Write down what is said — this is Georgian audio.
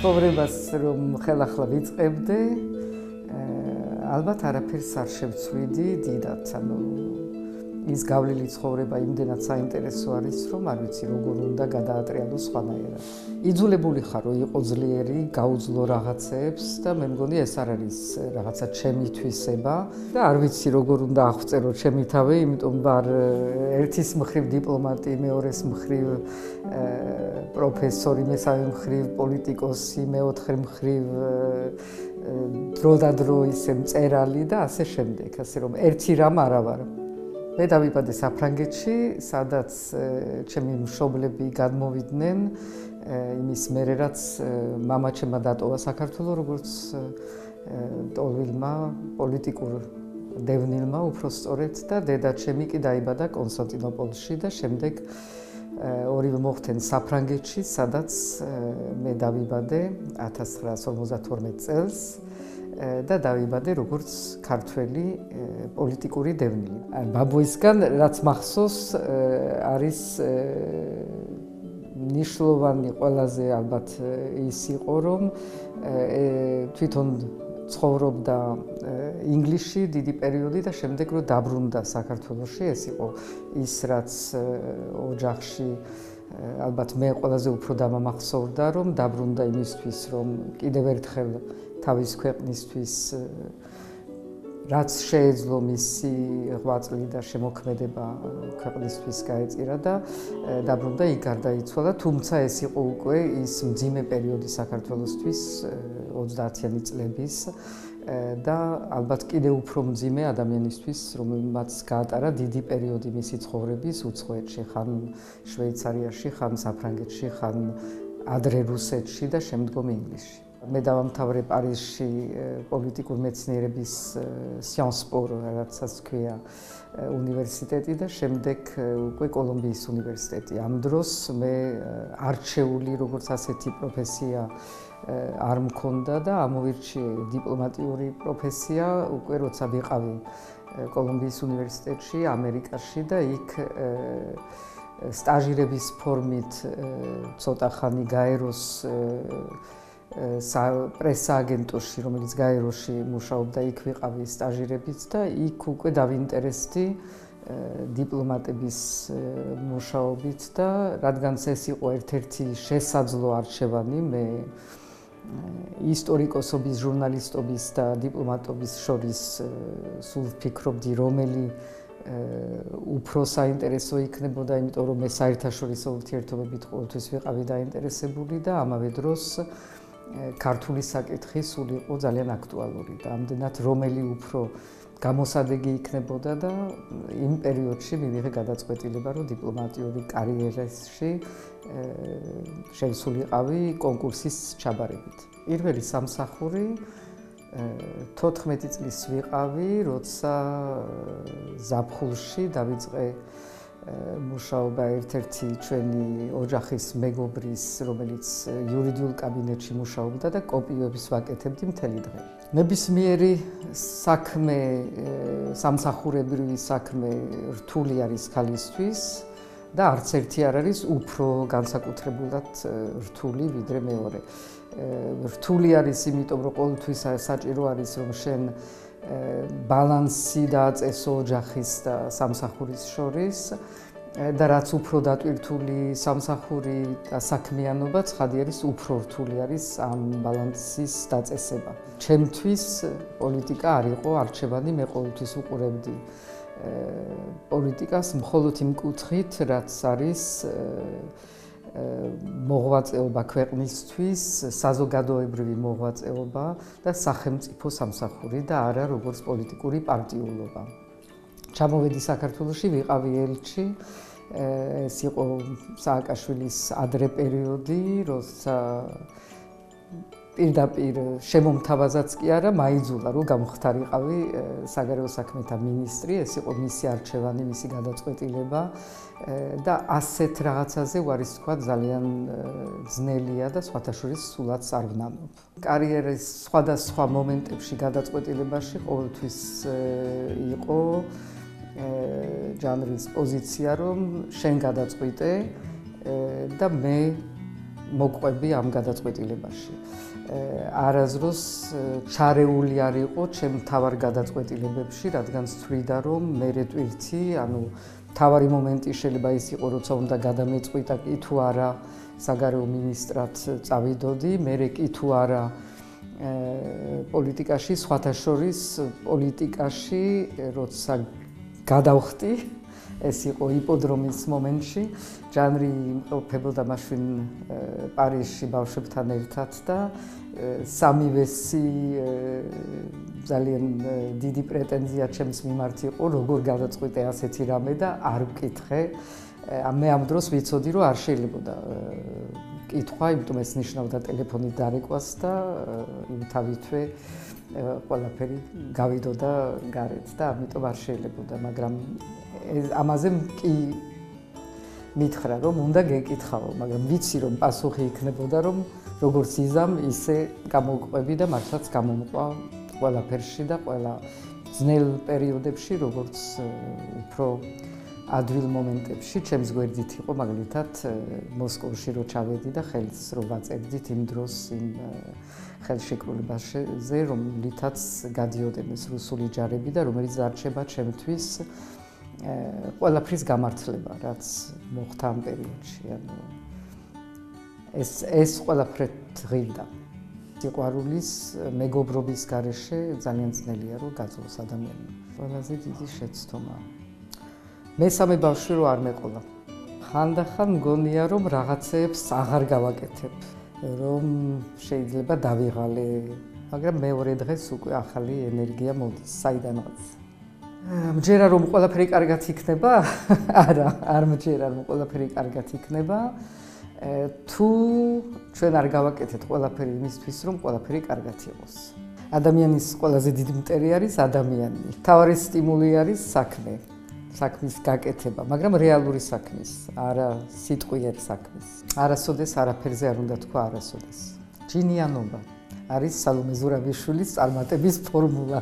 ცხოვრებას რომ ხელახლა ვიწყებდე, ალბათ არაფერს არ შევცვლიდი დიდად, ის გავლილი ცხოვრება იმდენად საინტერესო არის, რომ არ ვიცი როგორ უნდა გადაატრიალო სხვანაირად. იძულებული ხარ რომ იყო ძლიერი, გაუძლო რაღაცეებს და მე მგონი ეს არ არის რაღაცა ჩემი თვისება და არ ვიცი როგორ უნდა აღწერო ჩემი თავი, იმიტომ ვარ ერთის მხრივ დიპლომატი, მეორეს მხრივ პროფესორი, მესამე მხრივ პოლიტიკოსი, მეოთხე მხრივ დროდადრო ისე მწერალი და ასე შემდეგ, ასე რომ ერთი რამ არა ვარ. მე დავიბადე საფრანგეთში, სადაც ჩემი მშობლები გადმოვიდნენ იმის მერე, რაც მამაჩემმა დატოვა საქართველო, როგორც ტოლვილმა პოლიტიკურ დევნილმა უпростоრეთ და დედაჩემი კი დაიბადა კონსტანტინოპოლში და შემდეგ ორივე მოხვდნენ საფრანგეთში, სადაც მე დავიბადე 1952 წელს და დავიბადე როგორც ქართველი პოლიტიკური დევნილი. ბაბუისგან რაც მახსოვს არის ნიშნულოვანი ყველაზე ალბათ ის იყო, რომ თვითონ ცხოვრობდა ინგლისში დიდი პერიოდი და შემდეგ რომ დაბრუნდა საქართველოში, ეს იყო ის რაც ოჯახში ალბათ მე ყველაზე უფრო დამამახსოვრდა, რომ დაბრუნდა იმისთვის, რომ კიდევ ერთხელ თავის ქვეყნისთვის რაც შეეძლო მისი ღვაწლი და შემოქმედება ქვეყნისთვის გაეწირა და დაბრუნდა იქ გარდაიცვალა, თუმცა ეს იყო უკვე ის მძიმე პერიოდი საქართველოსთვის 30-იანი წლების და ალბათ კიდევ უფრო მძიმე ადამიანისთვის, რომელმაც გაატარა დიდი პერიოდი მისი ცხოვრების უცხოეთში, ხან შვეიცარიაში, ხან საფრანგეთში, ხან ადრე რუსეთში და შემდგომ ინგლისში. მე დავამთავრე პარიზში პოლიტიკურ მეცნიერების Sciences Po, რაღაცას ქვია, უნივერსიტეტი და შემდეგ უკვე კოლუმბიის უნივერსიტეტი. ამ დროს მე არჩეული როგორც ასეთი პროფესია არ მქონდა და ამოვირჩიე დიპლომატიური პროფესია უკვე როცა ვიყავი კოლუმბიის უნივერსიტეტში, ამერიკაში და იქ სტაჟირების ფორმით ცოტა ხანი გაეროს პრესააგენტოში, რომელიც გაეროში მუშაობდა, იქ ვიყავი სტაჟირებით და იქ უკვე დავინტერესდი დიპლომატების მუშაობით და რადგანაც ეს იყო ერთ-ერთი შესაძლო არჩევანი, მე ისტორიკოსობის, ჟურნალისტობის და დიპლომატობის შორის სულ ვფიქრობდი, რომელი უფრო საინტერესო იქნებოდა, იმიტომ რომ მე საერთაშორისო ურთიერთობებით ყოველთვის ვიყავი დაინტერესებული და ამავე დროს ქართული საკითხი სულ იყო ძალიან აქტუალური და ამდენად რომელი უფრო გამოსადეგი იქნებოდა და იმ პერიოდში მივიღე გადაწყვეტილება, რომ დიპლომატიური კარიერაში შევსულიყავი კონკურსის ჩაბარებით. პირველი სამსახური 14 წლის ვიყავი, როცა ზაფხულში დავიწყე მუშაობა ერთ-ერთი ჩვენი ოჯახის მეგობრის, რომელიც იურიდიულ კაბინეტში მუშაობდა და კოპიოებს ვაკეთებდი მთელი დღე. ნებისმიერი საქმე, სამსახურებრივი საქმე რთული არის ხალისთვის და არც ერთი არ არის უფრო განსაკუთრებულად რთული ვიდრე მეორე. რთული არის იმიტომ, რომ ყოველთვის საჭირო არის, რომ შენ ბალანსი დააწესო ოჯახის და სამსახურის შორის და რაც უფრო დატვირთული სამსახური და საქმიანობა, ცხადი არის, უფრო რთული არის ამ ბალანსის დაწესება. ჩემთვის პოლიტიკა არ იყო არჩევანი, მე ყოველთვის უყურებდი პოლიტიკას მხოლოდ იმ კუთხით, რაც არის მოღვაწეობა ქვეყნისთვის, საზოგადოებრივი მოღვაწეობა და სახელმწიფო სამსახური და არა როგორც პოლიტიკური პარტიულობა. ჩამოვედი საქართველოში, ვიყავი ელჩი, ეს იყო სააკაშვილის ადრე პერიოდი, როცა პირდაპირ შემომთავაზაც კი არა, მაიძულა რომ გამختارიყავი საგარეო საქმეთა მინისტრი, ეს იყო მისი არჩევანი, მისი გადაწყვეტილება და ასეთ რაღაცაზე უარის თქვა ძალიან ძნელია და სხვათა შორის სულაც არ ვნამობ. კარიერის სხვადასხვა მომენტებში გადაწყვეტილებაში ყოველთვის იყო ჟანრის პოზიცია, რომ შენ გადაწყვიტე და მე მოყვები ამ გადაწყვეტილებაში. არასდროს ჩარეული არ იყო ჩემ თავარ გადაწყვეტილებებში, რადგან ვთვლიდა, რომ მე რეტვირთი, ანუ თავარი მომენტი შეიძლება ის იყო, როცა უნდა გადამეწყვიტა კი თუ არა საგარეო მინისტრად წავიდოდი, მერე კი თუ არა პოლიტიკაში, სხვათა შორის პოლიტიკაში, როცა გადავხტი, ეს იყო იპოდრომის მომენტში, ჟანრი იმყოფებოდა მაშინ პარიზში ბავშვებთან ერთად და სამივესი ძალიან დიდი პრეტენზია ჩემს მიმართ იყო, როგორ გადაწყვიტე ასეთი რამე და არ ვკითხე. მე ამ დროს ვიცოდი, რომ არ შეიძლებოდა კითხვა, იმიტომ ეს ნიშნავდა ტელეფონით დარეკვას და იმთავითვე ყველაფერი გავიდოდა გარეთ და ამიტომ არ შეიძლებოდა, მაგრამ ამაზე კი მითხრა, რომ უნდა გეკითხავო, მაგრამ ვიცი, რომ პასუხი იქნებოდა, რომ როგორც იზამ, ისე გამოვყვები და მართლაც გამომყვა ყველაფერში და ყველა ძნელ პერიოდებში, როგორც უფრო ადვილ მომენტებში, ჩემს გვერდით იყო მაგალითად მოსკოვში რო ჩავედი და ხელს რო ვაწერდით იმ დროს იმ ხელშეკრულებაზე, რომლითაც გადიოდნენ ეს რუსული ჯარები და რომელიც არჩება ჩემთვის ყველაფრის გამართლება, რაც მოხდა ამ პერიოდში. ანუ ეს ყველაფრით ღირდა. სიყვარულის, მეგობრობის გარეშე ძალიან ძნელია რომ გაძლოს ადამიანმა. ყველაზე დიდი შეცდომა. მესამე ბავშვი რო არ მეყოლა. ხანდახან მგონია რომ რაღაცეებს აღარ გავაკეთებ, რომ შეიძლება დავიღალე, მაგრამ მეორე დღეს უკვე ახალი ენერგია მოდის საიდანაც. მჯერა რომ ყველაფერი კარგად იქნება? არა, არ მჯერა რომ ყველაფერი კარგად იქნება. თუ ჩვენ არ გავაკეთეთ ყველაფერი იმისთვის, რომ ყველაფერი კარგად იყოს. ადამიანის ყველაზე დიდი მტერი არის ადამიანი. მთავარი სტიმული არის საქმე, საქმის გაკეთება, მაგრამ რეალური საქმის, არა სიტყვიერ საქმის. არასოდეს არაფერზე არ უნდა თქვა არასოდეს. ჯინიანობა არის სალომე ზურაბიშვილის წარმატების ფორმულა.